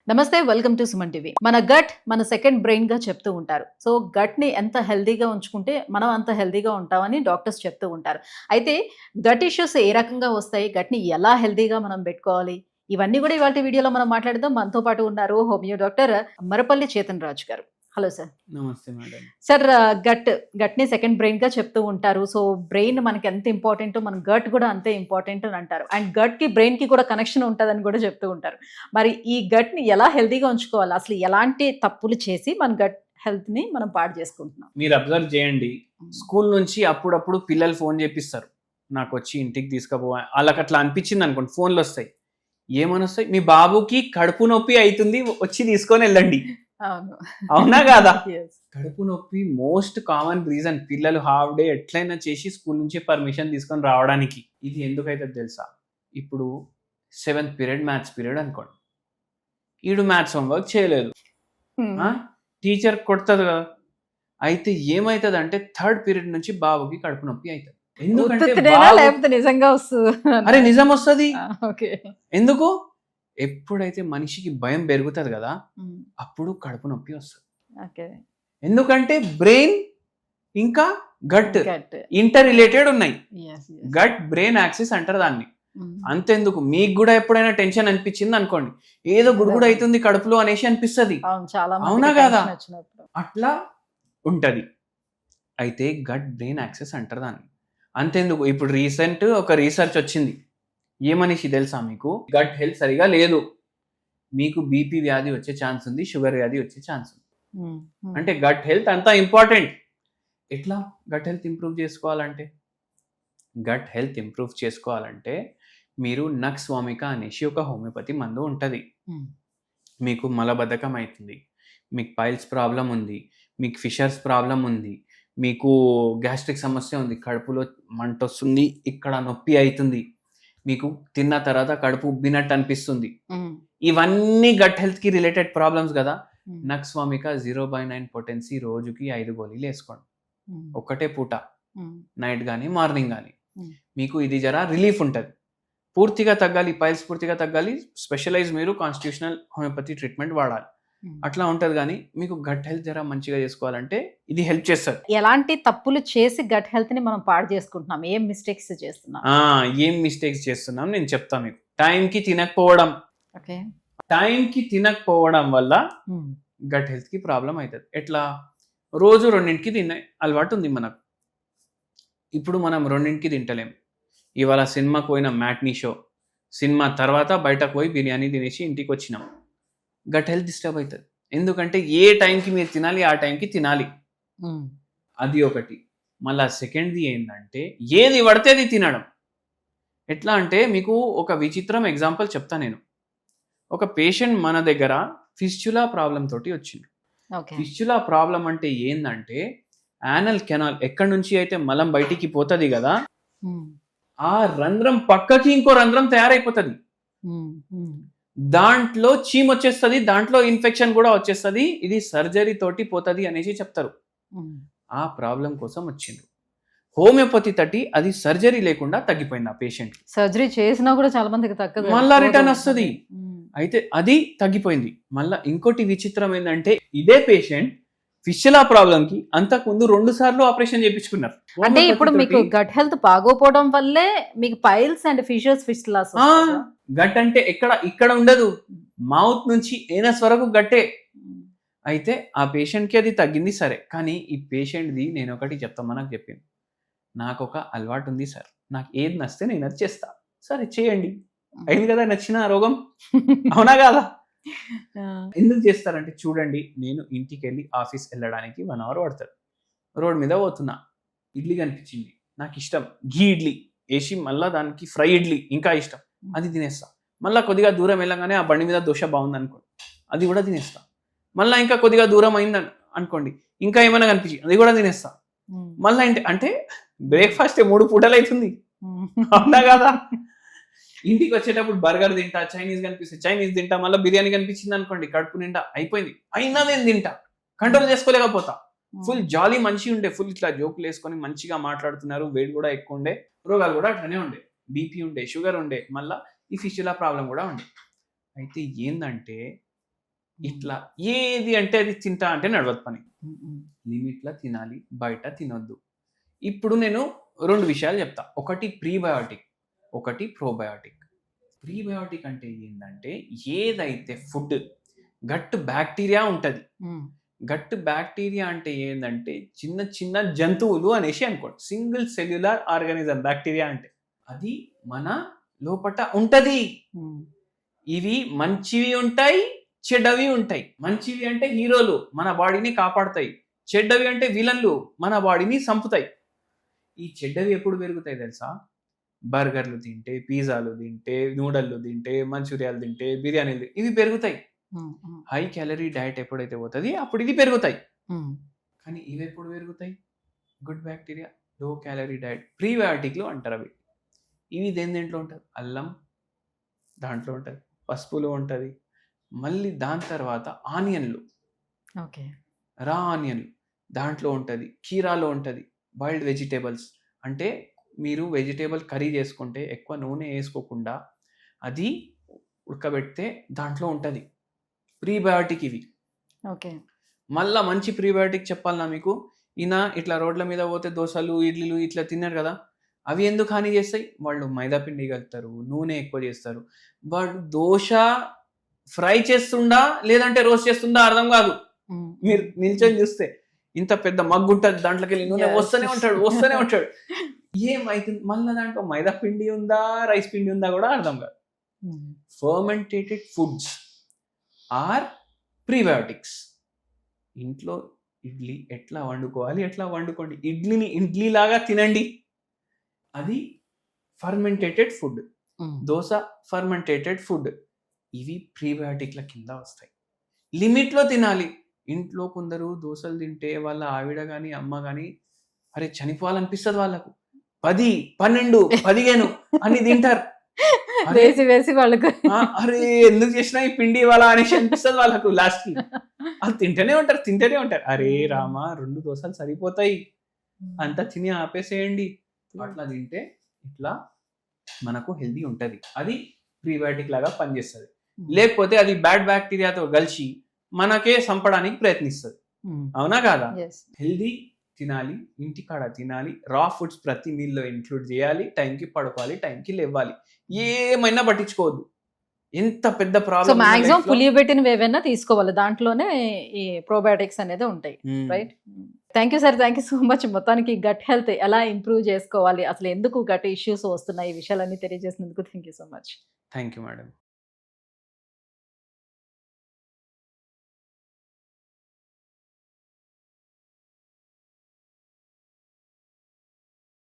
నమస్తే, welcome to Suman TV. మన gut మన సెకండ్ బ్రెయిన్ గా చెప్తూ ఉంటారు. సో గట్ ని ఎంత హెల్దీగా ఉంచుకుంటే మనం అంత హెల్దీగా ఉంటామని డాక్టర్స్ చెప్తూ ఉంటారు. అయితే గట్ ఇష్యూస్ ఏ రకంగా వస్తాయి, గట్ ని ఎలా హెల్దీగా మనం పెట్టుకోవాలి, ఇవన్నీ కూడా ఇవాళ వీడియోలో మనం మాట్లాడదాం. మనతో పాటు ఉన్నారు హోమియో డాక్టర్ మరపల్లి చేతన్ రాజు గారు. Hello sir. నమస్తే మేడం. సార్, గట్ ని సెకండ్ బ్రెయిన్ గా చెప్తూ ఉంటారు. సో బ్రెయిన్ మనకి ఎంత ఇంపార్టెంట్, మన గట్ కూడా అంతే ఇంపార్టెంట్ అని అంటారు. అండ్ గట్ కి బ్రెయిన్ కి కూడా కనెక్షన్ ఉంటుందని కూడా చెప్తూ ఉంటారు. మరి ఈ గట్ ని ఎలా హెల్దీగా ఉంచుకోవాలి, అసలు ఎలాంటి తప్పులు చేసి మన గట్ హెల్త్ ని మనం పాడు చేసుకుంటున్నాం? మీరు అబ్జర్వ్ చేయండి, స్కూల్ నుంచి అప్పుడప్పుడు పిల్లలు ఫోన్ చేపిస్తారు, నాకు వచ్చి ఇంటికి తీసుకుపో. వాళ్ళకి అట్లా అనిపించింది అనుకోండి, ఫోన్లు వస్తాయి. ఏమని వస్తాయి? మీ బాబుకి కడుపు నొప్పి అవుతుంది, వచ్చి తీసుకొని వెళ్ళండి. అవునా కాదా? కడుపు నొప్పి మోస్ట్ కామన్ రీజన్. పిల్లలు హాఫ్ డే ఎట్లయినా చేసి స్కూల్ నుంచి పర్మిషన్ తీసుకొని రావడానికి. ఇది ఎందుకైతే తెలుసా? ఇప్పుడు 7th పీరియడ్ మ్యాథ్స్ పీరియడ్ అనుకోండి, ఈడు మ్యాథ్స్ హోంవర్క్ చేయలేదు, టీచర్ కొడుతుంది కదా. అయితే ఏమవుతుంది అంటే 3rd పీరియడ్ నుంచి బాబుకి కడుపు నొప్పి అవుతుంది. ఎందుకంటే నిజంగా వస్తుంది. అరే నిజం వస్తుంది. ఎందుకు? ఎప్పుడైతే మనిషికి భయం పెరుగుతుంది కదా, అప్పుడు కడుపు నొప్పి వస్తుంది. ఎందుకంటే బ్రెయిన్ ఇంకా గట్ ఇంటర్ రిలేటెడ్ ఉన్నాయి. గట్ బ్రెయిన్ యాక్సిస్ అంటారు దాన్ని. అంతెందుకు, మీకు కూడా ఎప్పుడైనా టెన్షన్ అనిపించింది అనుకోండి, ఏదో గుడుగుడు అవుతుంది కడుపులో అనేసి అనిపిస్తుంది. అవునా కదా? అట్లా ఉంటది. అయితే గట్ బ్రెయిన్ యాక్సిస్ అంటారు దాన్ని. అంతెందుకు, ఇప్పుడు రీసెంట్ ఒక రీసెర్చ్ వచ్చింది. ఏమనేసి తెలుసా మీకు? గట్ హెల్త్ సరిగా లేదు, మీకు బీపీ వ్యాధి వచ్చే ఛాన్స్ ఉంది, షుగర్ వ్యాధి వచ్చే ఛాన్స్ ఉంది. అంటే గట్ హెల్త్ అంతా ఇంపార్టెంట్. ఎట్లా గట్ హెల్త్ ఇంప్రూవ్ చేసుకోవాలంటే? గట్ హెల్త్ ఇంప్రూవ్ చేసుకోవాలంటే మీరు నక్స్ వామిక అనేసి ఒక హోమియోపతి మందు ఉంటుంది. మీకు మలబద్ధకం అవుతుంది, మీకు పైల్స్ ప్రాబ్లం ఉంది, మీకు ఫిషర్స్ ప్రాబ్లం ఉంది, మీకు గ్యాస్ట్రిక్ సమస్య ఉంది, కడుపులో మంట వస్తుంది, ఇక్కడ నొప్పి అవుతుంది, మీకు తిన్న తర్వాత కడుపు ఉబ్బినట్టు అనిపిస్తుంది, ఇవన్నీ గట్ హెల్త్ కి రిలేటెడ్ ప్రాబ్లమ్స్ కదా. నక్స్ వామిక 0/9 పొటెన్సీ రోజుకి 5 గోళీలు వేసుకోండి, ఒక్కటే పూట, నైట్ కానీ మార్నింగ్ కానీ. మీకు ఇది జరా రిలీఫ్ ఉంటుంది. పూర్తిగా తగ్గాలి, పైల్స్ పూర్తిగా తగ్గాలి, స్పెషలైజ్ మీరు కాన్స్టిట్యూషనల్ హోమియోపతి ట్రీట్మెంట్ వాడాలి. అట్లా ఉంటది. కానీ మీకు గట్ హెల్త్ జరా మంచిగా చేసుకోవాలంటే ఇది హెల్ప్ చేస్తుంది. ఎలాంటి తప్పులు చేసి గట్ హెల్త్ ని మనం పాడు చేసుకుంటున్నాం, ఏం మిస్టేక్స్ చేస్తున్నాం? ఏం మిస్టేక్స్ చేస్తున్నాం నేను చెప్తాను మీకు. టైంకి తినకపోవడం, టైంకి తినకపోవడం వల్ల గట్ హెల్త్ కి ప్రాబ్లం అవుతుంది. ఎట్లా? రోజు 2కి తినే అలవాటు ఉంది మనకు, ఇప్పుడు మనం 2కి తింటలేం. ఇవాళ సినిమాకి పోయిన మ్యాట్నీ షో, సినిమా తర్వాత బయటకు పోయి బిర్యానీ తినేసి ఇంటికి వచ్చినాం, గట్ హెల్త్ డిస్టర్బ్ అవుతుంది. ఎందుకంటే ఏ టైంకి మీరు తినాలి ఆ టైంకి తినాలి, అది ఒకటి. మళ్ళా సెకండ్ది ఏంటంటే ఏది పడితే అది తినడం. ఎట్లా అంటే మీకు ఒక విచిత్రం ఎగ్జాంపుల్ చెప్తా నేను. ఒక పేషెంట్ మన దగ్గర ఫిస్చులా ప్రాబ్లం తోటి వచ్చింది. ఫిస్చులా ప్రాబ్లం అంటే ఏంటంటే యానల్ కెనాల్, ఎక్కడి నుంచి అయితే మలం బయటికి పోతుంది కదా, ఆ రంధ్రం పక్కకి ఇంకో రంధ్రం తయారైపోతుంది, దాంట్లో చీమ్ వచ్చేస్తుంది, దాంట్లో ఇన్ఫెక్షన్ కూడా వచ్చేస్తుంది, ఇది సర్జరీ తోటి పోతుంది అనేసి చెప్తారు. ఆ ప్రాబ్లం కోసం వచ్చిండ్రు. హోమియోపతి తోటి అది సర్జరీ లేకుండా తగ్గిపోయింది. ఆ పేషెంట్ సర్జరీ చేసినా కూడా చాలా మందికి తగ్గదు, మళ్ళా రిటర్న్ వస్తుంది. అయితే అది తగ్గిపోయింది. మళ్ళా ఇంకోటి విచిత్రం ఏంటంటే ఇదే పేషెంట్ ఫిస్చులా ప్రాబ్లం కి అంతకుముందు 2 సార్లు ఆపరేషన్ చేయించుకున్నారు. అంటే ఇప్పుడు మీకు గట్ హెల్త్ బాగోపోవడం వల్లే మీకు piles and fissures, fistulas. Gut అంటే ఇక్కడ ఉండదు, మౌత్ నుంచి ఏనస్ వరకు గట్టే. అయితే ఆ పేషెంట్కి అది తగ్గింది సరే, కానీ ఈ పేషెంట్ది నేను ఒకటి చెప్తాను. మనకు చెప్పింది, నాకు ఒక అలవాటు ఉంది సార్, నాకు ఏది నచ్చితే నేను అది చేస్తా. సరే చేయండి, అయింది కదా నచ్చిన రోగం. అవునా కాదా? ఎందుకు చేస్తారంటే చూడండి, నేను ఇంటికి వెళ్ళి ఆఫీస్ వెళ్ళడానికి 1 అవర్ పడుతుంది. రోడ్ మీద పోతున్నా, ఇడ్లీ కనిపించింది, నాకు ఇష్టం, ఘీ ఇడ్లీ వేసి మళ్ళీ దానికి ఫ్రై ఇడ్లీ ఇంకా ఇష్టం, అది తినేస్తా. మళ్ళీ కొద్దిగా దూరం వెళ్ళగానే ఆ బండి మీద దోశ బాగుంది అనుకోండి, అది కూడా తినేస్తా. మళ్ళీ ఇంకా కొద్దిగా దూరం అయింది అనుకోండి, ఇంకా ఏమైనా కనిపించింది, అది కూడా తినేస్తా. మళ్ళీ అంటే బ్రేక్ఫాస్ట్ 3 పూటలు అవుతుంది. అవునా కదా? ఇంటికి వచ్చేటప్పుడు బర్గర్ తింటా, చైనీస్ కనిపిస్తే చైనీస్ తింటా, మళ్ళీ బిర్యానీ కనిపించింది అనుకోండి, కడుపు నిండా అయిపోయింది, అయినా నేను తింటా, కంట్రోల్ చేసుకోలేకపోతా. ఫుల్ జాలీ మనిషి ఉండే, ఫుల్ ఇట్లా జోకులు వేసుకొని మంచిగా మాట్లాడుతున్నారు, వెయిట్ కూడా ఎక్కువ ఉండే, రోగాలు కూడా అట్లనే ఉండే, బీపీ ఉండే, షుగర్ ఉండే, మళ్ళీ ఈ ఫిస్చులా ప్రాబ్లం కూడా ఉండే. అయితే ఏందంటే ఇట్లా ఏది అంటే అది తింటా అంటే నడవదు పని. లిమిట్లో తినాలి, బయట తినొద్దు. ఇప్పుడు నేను 2 విషయాలు చెప్తా. ఒకటి ప్రీబయోటిక్, ఒకటి ప్రోబయోటిక్. ప్రీబయోటిక్ అంటే ఏంటంటే ఏదైతే ఫుడ్ గట్ బ్యాక్టీరియా ఉంటుంది. గట్ బ్యాక్టీరియా అంటే ఏంటంటే చిన్న చిన్న జంతువులు అనేసి అనుకోండి. సింగిల్ సెల్యులర్ ఆర్గానిజం బ్యాక్టీరియా అంటే అది మన లోపట ఉంటది. ఇవి మంచివి ఉంటాయి, చెడ్డవి ఉంటాయి. మంచివి అంటే హీరోలు, మన బాడీని కాపాడుతాయి. చెడ్డవి అంటే విలన్లు, మన బాడీని చంపుతాయి. ఈ చెడ్డవి ఎప్పుడు పెరుగుతాయి తెలుసా? బర్గర్లు తింటే, పిజ్జాలు తింటే, నూడల్లు తింటే, మంచూరియాలు తింటే, బిర్యానీలు ఇవి పెరుగుతాయి. హై క్యాలరీ డైట్ ఎప్పుడైతే పోతుంది అప్పుడు ఇది పెరుగుతాయి. కానీ ఇవి ఎప్పుడు పెరుగుతాయి? Good bacteria, low calorie diet, ప్రీబయాటిక్లు అంటారు అవి. ఇవి దేంట్లో ఉంటుంది? అల్లం దాంట్లో ఉంటుంది, పసుపులో ఉంటుంది, మళ్ళీ దాని తర్వాత ఆనియన్లు, ఓకే, రా ఆనియన్లు దాంట్లో ఉంటుంది, కీరాలో ఉంటుంది, బాయిల్డ్ వెజిటేబుల్స్ అంటే మీరు వెజిటేబుల్ కర్రీ చేసుకుంటే ఎక్కువ నూనె వేసుకోకుండా అది ఉడకబెడితే దాంట్లో ఉంటుంది ప్రీబయోటిక్ ఇవి. ఓకే, మళ్ళీ మంచి ప్రీబయోటిక్ చెప్పాలన్నా మీకు, ఈయన ఇట్లా రోడ్ల మీద పోతే దోశలు ఇడ్లీలు ఇట్లా తిన్నారు కదా, అవి ఎందుకు హాని చేస్తాయి? వాళ్ళు మైదా పిండి కలుపుతారు, నూనె ఎక్కువ చేస్తారు. వాడు దోశ ఫ్రై చేస్తుండా లేదంటే రోస్ట్ చేస్తుండా అర్థం కాదు. మీరు నిల్చొని చూస్తే ఇంత పెద్ద మగ్గు ఉంటుంది, దాంట్లోకి వెళ్ళి నూనె వస్తూనే ఉంటాడు. ఏమైతుంది? మళ్ళీ దాంట్లో మైదా పిండి ఉందా రైస్ పిండి ఉందా కూడా అర్థం కాదు. ఫర్మెంటేటెడ్ ఫుడ్స్ ఆర్ ప్రీబయోటిక్స్. ఇంట్లో ఇడ్లీ ఎట్లా వండుకోవాలి, ఎట్లా వండుకోండి. ఇడ్లీని ఇడ్లీ లాగా తినండి, అది ఫర్మెంటేటెడ్ ఫుడ్. దోశ ఫర్మెంటేటెడ్ ఫుడ్. ఇవి ప్రీబయోటిక్ల కింద వస్తాయి. లిమిట్లో తినాలి. ఇంట్లో కొందరు దోశలు తింటే వాళ్ళ ఆవిడ కానీ అమ్మ కానీ అరే చనిపోవాలనిపిస్తుంది వాళ్ళకు. 10, 12, 15 అని తింటారు. వేసి వాళ్ళకు అరే ఎందుకు చేసినా ఈ పిండి వాళ్ళ అనేసి అనిపిస్తుంది వాళ్ళకు. లాస్ట్ కి వాళ్ళు తింటూనే ఉంటారు. అరే రామా 2 దోశలు సరిపోతాయి, అంతా తిని ఆపేసేయండి. అట్లా తింటే ఇట్లా మనకు హెల్దీ ఉంటుంది. అది ప్రీబయోటిక్ లాగా పనిచేస్తుంది. లేకపోతే అది బ్యాడ్ బ్యాక్టీరియాతో కలిసి మనకే చంపడానికి ప్రయత్నిస్తుంది. అవునా కాదా? హెల్దీ తినాలి, ఇంటికాడ తినాలి, రా ఫుడ్స్ ప్రతి మీల్లో ఇంక్లూడ్ చేయాలి, టైంకి పడుకోవాలి, టైంకి లేవాలి, ఏమైనా పట్టించుకోవద్దు. ఎంత పెద్ద ప్రాబ్లం. మాక్సిమం పులియబెట్టినవి ఏవైనా తీసుకోవాలి, దాంట్లోనే ఈ ప్రోబయోటిక్స్ అనేది ఉంటాయి. Right. Thank you sir, thank you so much. మొత్తానికి గట్ హెల్త్ ఎలా ఇంప్రూవ్ చేసుకోవాలి, అసలు ఎందుకు గట్ ఇష్యూస్ వస్తున్నాయి, ఈ విషయాలన్నీ తెలియజేసినందుకు thank you so much. Thank you madam.